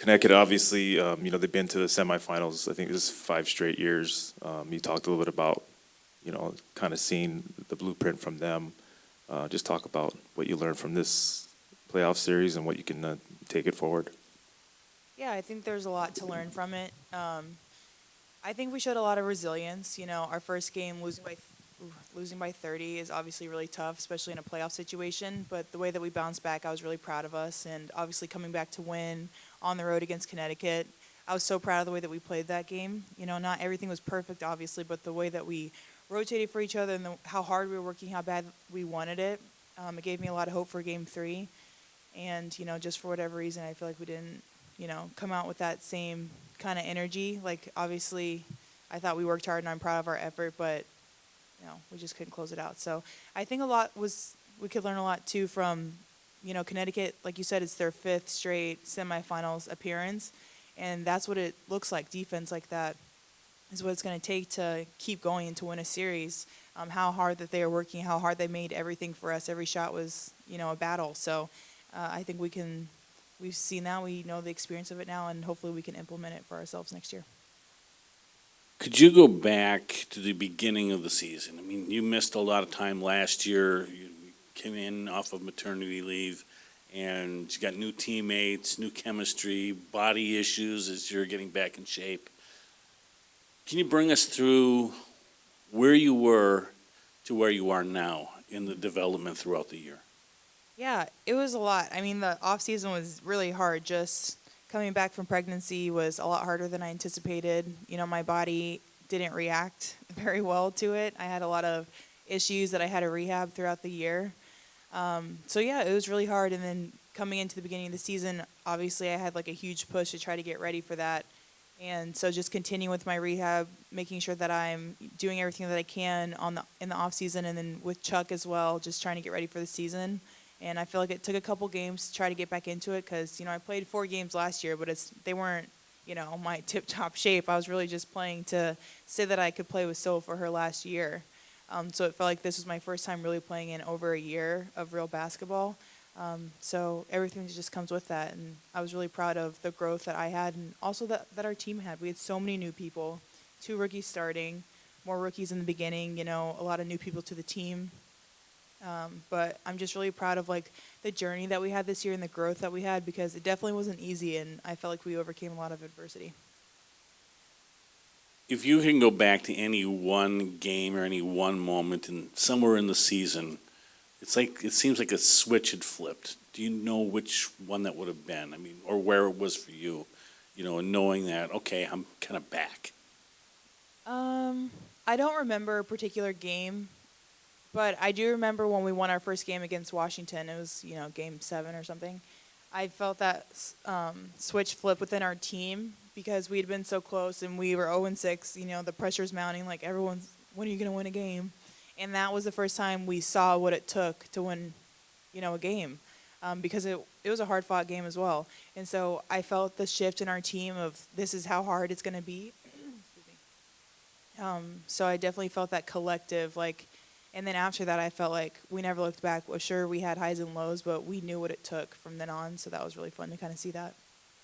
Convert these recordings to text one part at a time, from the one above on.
Connecticut, obviously, they've been to the semifinals. I think this is 5 straight years. You talked a little bit about, kind of seeing the blueprint from them. Just talk about what you learned from this playoff series and what you can take it forward. Yeah, I think there's a lot to learn from it. I think we showed a lot of resilience. Our first game losing by 30 is obviously really tough, especially in a playoff situation. But the way that we bounced back, I was really proud of us. And obviously coming back to win on the road against Connecticut, I was so proud of the way that we played that game. Not everything was perfect, obviously, but the way that we rotated for each other and how hard we were working, how bad we wanted it, it gave me a lot of hope for Game 3. And just for whatever reason, I feel like we didn't come out with that same kind of energy. Like, obviously, I thought we worked hard and I'm proud of our effort, but, we just couldn't close it out. So I think we could learn a lot too from, Connecticut, like you said, it's their 5th straight semifinals appearance. And that's what it looks like. Defense like that is what it's going to take to keep going and to win a series. How hard that they are working, how hard they made everything for us. Every shot was, a battle. So I think we've seen that, we know the experience of it now, and hopefully we can implement it for ourselves next year. Could you go back to the beginning of the season? I mean, you missed a lot of time last year. You came in off of maternity leave, and you got new teammates, new chemistry, body issues as you're getting back in shape. Can you bring us through where you were to where you are now in the development throughout the year? Yeah, it was a lot. I mean, the off season was really hard. Just coming back from pregnancy was a lot harder than I anticipated. My body didn't react very well to it. I had a lot of issues that I had to rehab throughout the year. So yeah, it was really hard. And then coming into the beginning of the season, obviously I had like a huge push to try to get ready for that. And so just continuing with my rehab, making sure that I'm doing everything that I can in the off season, and then with Chuck as well, just trying to get ready for the season. And I feel like it took a couple games to try to get back into it because, I played 4 games last year, but they weren't, my tip-top shape. I was really just playing to say that I could play with Syl for her last year. So it felt like this was my first time really playing in over a year of real basketball. So everything just comes with that. And I was really proud of the growth that I had and also that our team had. We had so many new people, 2 rookies starting, more rookies in the beginning, a lot of new people to the team. But I'm just really proud of like the journey that we had this year and the growth that we had, because it definitely wasn't easy, and I felt like we overcame a lot of adversity. If you can go back to any one game or any one moment and somewhere in the season, it seems like a switch had flipped. Do you know which one that would have been? I mean, or where it was for you, and knowing that, okay, I'm kind of back. I don't remember a particular game, but I do remember when we won our first game against Washington. It was, game 7 or something. I felt that switch flip within our team because we had been so close and we were 0-6. The pressure's mounting. Like, everyone's, when are you going to win a game? And that was the first time we saw what it took to win, a game, because it was a hard-fought game as well. And so I felt the shift in our team of this is how hard it's going to be. So I definitely felt that collective, like, and then after that, I felt like we never looked back. Well, sure, we had highs and lows, but we knew what it took from then on. So that was really fun to kind of see that.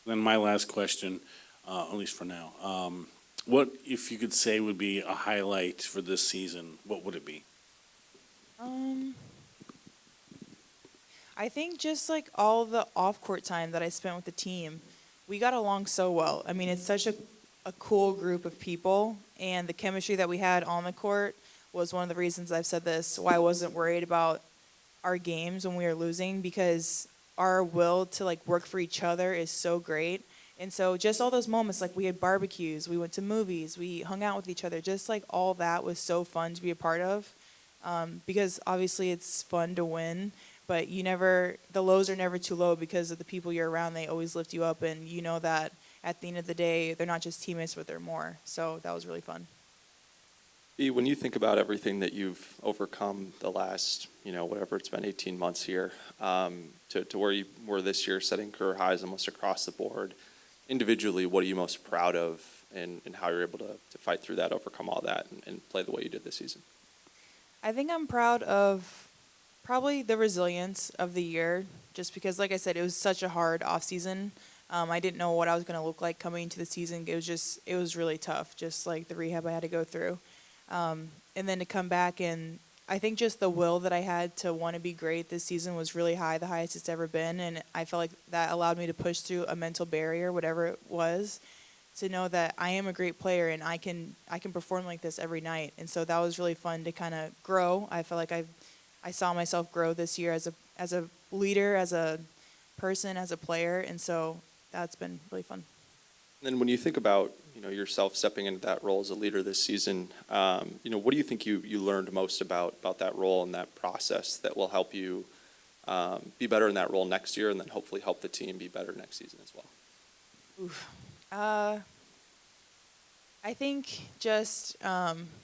Then my last question, at least for now, what, if you could say, would be a highlight for this season? What would it be? I think just like all the off-court time that I spent with the team, we got along so well. I mean, it's such a cool group of people, and the chemistry that we had on the court was one of the reasons I've said this, why I wasn't worried about our games when we were losing, because our will to like work for each other is so great. And so just all those moments, like we had barbecues, we went to movies, we hung out with each other, just like all that was so fun to be a part of. Because obviously it's fun to win, but the lows are never too low because of the people you're around. They always lift you up, and you know that at the end of the day, they're not just teammates, but they're more. So that was really fun. When you think about everything that you've overcome the last, whatever it's been, 18 months here, to where you were this year, setting career highs almost across the board, individually, what are you most proud of, and how you're able to fight through that, overcome all that, and play the way you did this season? I think I'm proud of probably the resilience of the year, just because, like I said, it was such a hard off season. I didn't know what I was going to look like coming into the season. It was really tough, just like the rehab I had to go through. And then to come back, and I think just the will that I had to want to be great this season was really high, the highest it's ever been. And I felt like that allowed me to push through a mental barrier, whatever it was, to know that I am a great player and I can perform like this every night. And so that was really fun to kind of grow. I felt like I saw myself grow this year as a leader, as a person, as a player, and so that's been really fun. And then when you think about, yourself stepping into that role as a leader this season, what do you think you learned most about that role and that process that will help you be better in that role next year, and then hopefully help the team be better next season as well? Oof. I think just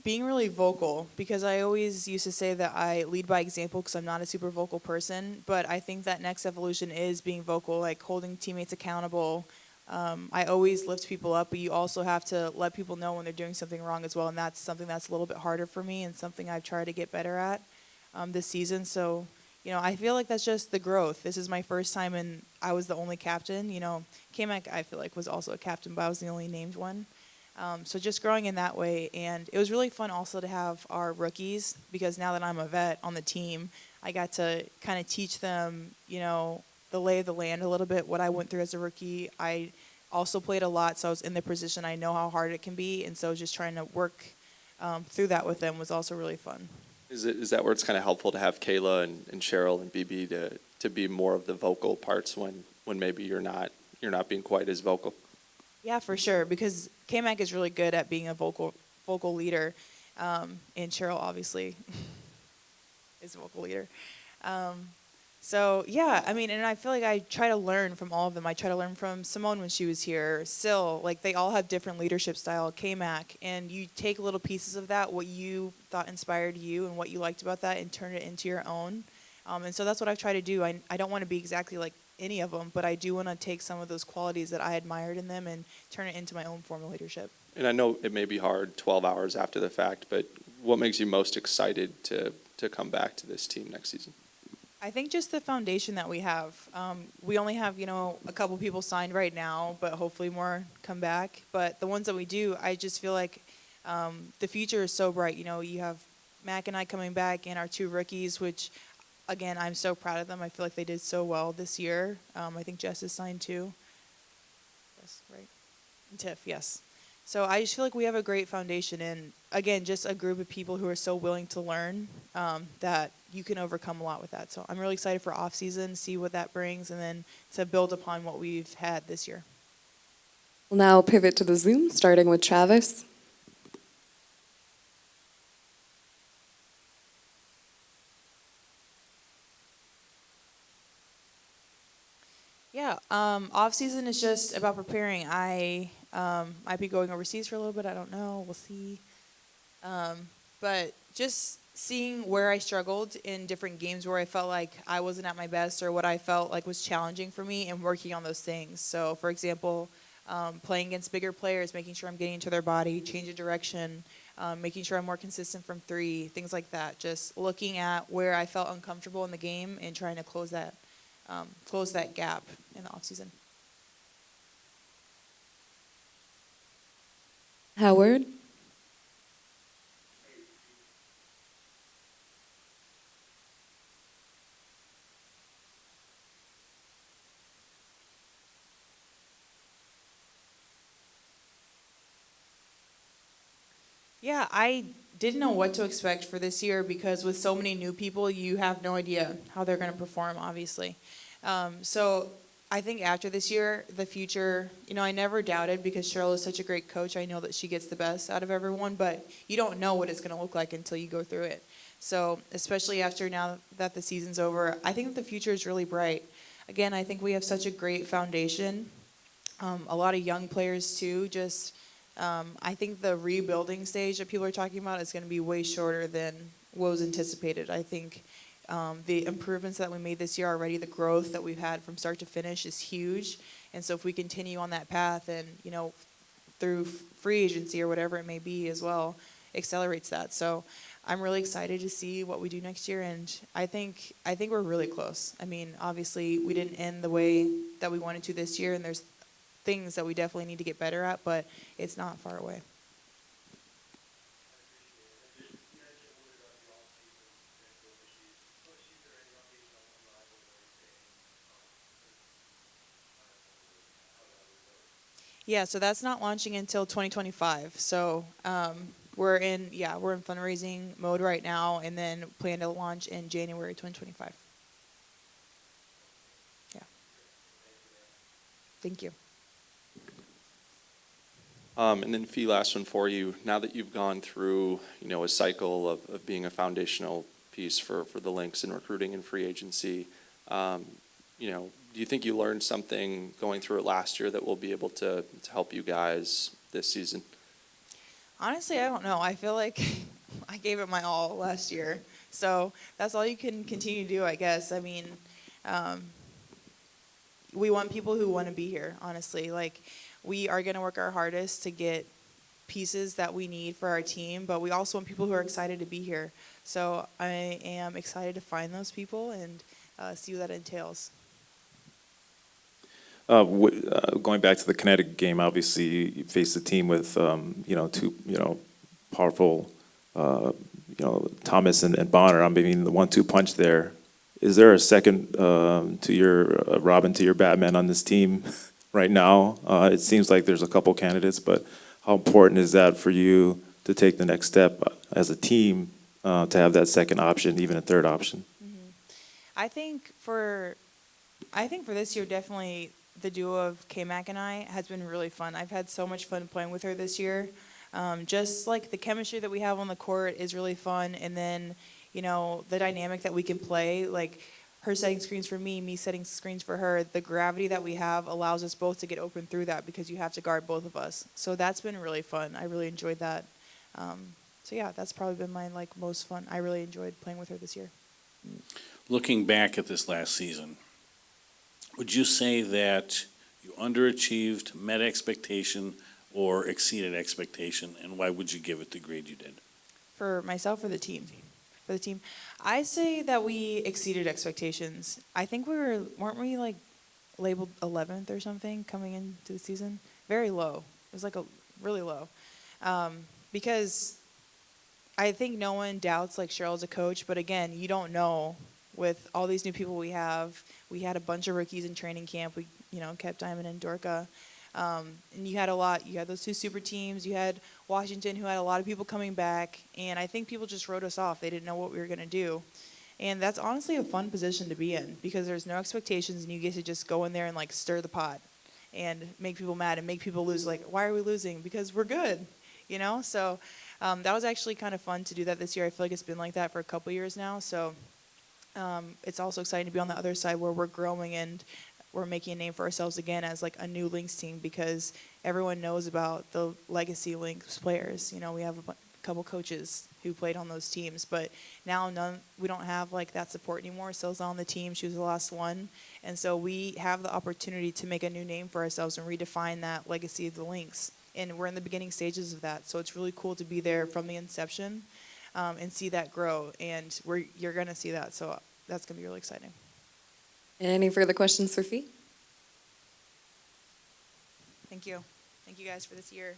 being really vocal, because I always used to say that I lead by example because I'm not a super vocal person, but I think that next evolution is being vocal, like holding teammates accountable. I always lift people up, but you also have to let people know when they're doing something wrong as well, and that's something that's a little bit harder for me and something I've tried to get better at this season. So, I feel like that's just the growth. This is my first time, and I was the only captain. K-Mac, I feel like, was also a captain, but I was the only named one. So just growing in that way, and it was really fun also to have our rookies, because now that I'm a vet on the team, I got to kind of teach them, the lay of the land a little bit, what I went through as a rookie. I also played a lot, so I was in the position. I know how hard it can be, and so just trying to work through that with them was also really fun. Is that where it's kind of helpful to have Kayla and Cheryl and BB to be more of the vocal parts when maybe you're not being quite as vocal? Yeah, for sure, because K-Mac is really good at being a vocal leader, and Cheryl obviously is a vocal leader. So yeah, I mean, and I feel like I try to learn from all of them. I try to learn from Simone when she was here, Sil, like they all have different leadership style, K-Mac, and you take little pieces of that, what you thought inspired you and what you liked about that, and turn it into your own. And so that's what I've tried to do. I don't want to be exactly like any of them, but I do want to take some of those qualities that I admired in them and turn it into my own form of leadership. And I know it may be hard 12 hours after the fact, but what makes you most excited to come back to this team next season? I think just the foundation that we have. We only have, a couple people signed right now, but hopefully more come back. But the ones that we do, I just feel like the future is so bright. You have Mac and I coming back, and our two rookies, which, again, I'm so proud of them. I feel like they did so well this year. I think Jess is signed too. Yes, right. And Tiff, yes. So I just feel like we have a great foundation, and again, just a group of people who are so willing to learn that you can overcome a lot with that. So I'm really excited for off season, see what that brings, and then to build upon what we've had this year. We'll now pivot to the Zoom, starting with Travis. Yeah, off season is just about preparing. I might be going overseas for a little bit. I don't know. We'll see. But just seeing where I struggled in different games where I felt like I wasn't at my best, or what I felt like was challenging for me, and working on those things. So, for example, playing against bigger players, making sure I'm getting into their body, change of direction, making sure I'm more consistent from three, things like that. Just looking at where I felt uncomfortable in the game and trying to close that gap in the off season. Howard. Yeah, I didn't know what to expect for this year, because with so many new people, you have no idea how they're going to perform, obviously. So I think after this year, the future, I never doubted, because Cheryl is such a great coach. I know that she gets the best out of everyone, but you don't know what it's going to look like until you go through it. So especially after now that the season's over, I think that the future is really bright. Again, I think we have such a great foundation. A lot of young players too. I think the rebuilding stage that people are talking about is going to be way shorter than what was anticipated. I think the improvements that we made this year already, the growth that we've had from start to finish is huge. And so if we continue on that path, and, through free agency or whatever it may be as well, accelerates that. So I'm really excited to see what we do next year, and I think we're really close. I mean, obviously we didn't end the way that we wanted to this year, and there's things that we definitely need to get better at, but it's not far away. Yeah, so that's not launching until 2025. So we're in fundraising mode right now, and then plan to launch in January 2025. Yeah. Thank you. And then Fee, last one for you. Now that you've gone through, a cycle of being a foundational piece for the Lynx in recruiting and free agency, do you think you learned something going through it last year that will be able to help you guys this season? Honestly, I don't know. I feel like I gave it my all last year. So that's all you can continue to do, I guess. I mean, we want people who want to be here, honestly. Like, we are going to work our hardest to get pieces that we need for our team, but we also want people who are excited to be here. So I am excited to find those people and see what that entails. Going back to the Connecticut game, obviously you faced a team with two powerful Thomas and Bonner. I mean the 1-2 punch there. Is there a second to your Robin to your Batman on this team right now? It seems like there's a couple candidates, but how important is that for you to take the next step as a team to have that second option, even a third option? Mm-hmm. I think for this year, definitely the duo of K-Mac and I has been really fun. I've had so much fun playing with her this year. Just like the chemistry that we have on the court is really fun, and then the dynamic that we can play, like her setting screens for me setting screens for her. The gravity that we have allows us both to get open through that because you have to guard both of us. So that's been really fun. I really enjoyed that. So yeah, that's probably been my most fun. I really enjoyed playing with her this year. Looking back at this last season, would you say that you underachieved, met expectation, or exceeded expectation, and why would you give it the grade you did? For myself or the team? For the team, I say that we exceeded expectations. I think weren't we labeled 11th or something coming into the season? Very low. It was really low. Because I think no one doubts Cheryl's a coach, but again, you don't know with all these new people we have. We had a bunch of rookies in training camp. We kept Diamond and Dorka. And you had those two super teams. You had Washington, who had a lot of people coming back. And I think people just wrote us off. They didn't know what we were going to do. And that's honestly a fun position to be in because there's no expectations and you get to just go in there and stir the pot and make people mad and make people lose. Why are we losing? Because we're good, So that was actually kind of fun to do that this year. I feel like it's been like that for a couple years now. So it's also exciting to be on the other side where we're growing and we're making a name for ourselves again as a new Lynx team because everyone knows about the legacy Lynx players. We have a couple coaches who played on those teams, but now we don't have that support anymore. Syl's on the team; she was the last one, and so we have the opportunity to make a new name for ourselves and redefine that legacy of the Lynx. And we're in the beginning stages of that, so it's really cool to be there from the inception and see that grow. And you're going to see that, so that's going to be really exciting. Any further questions for Fee? Thank you. Thank you guys for this year.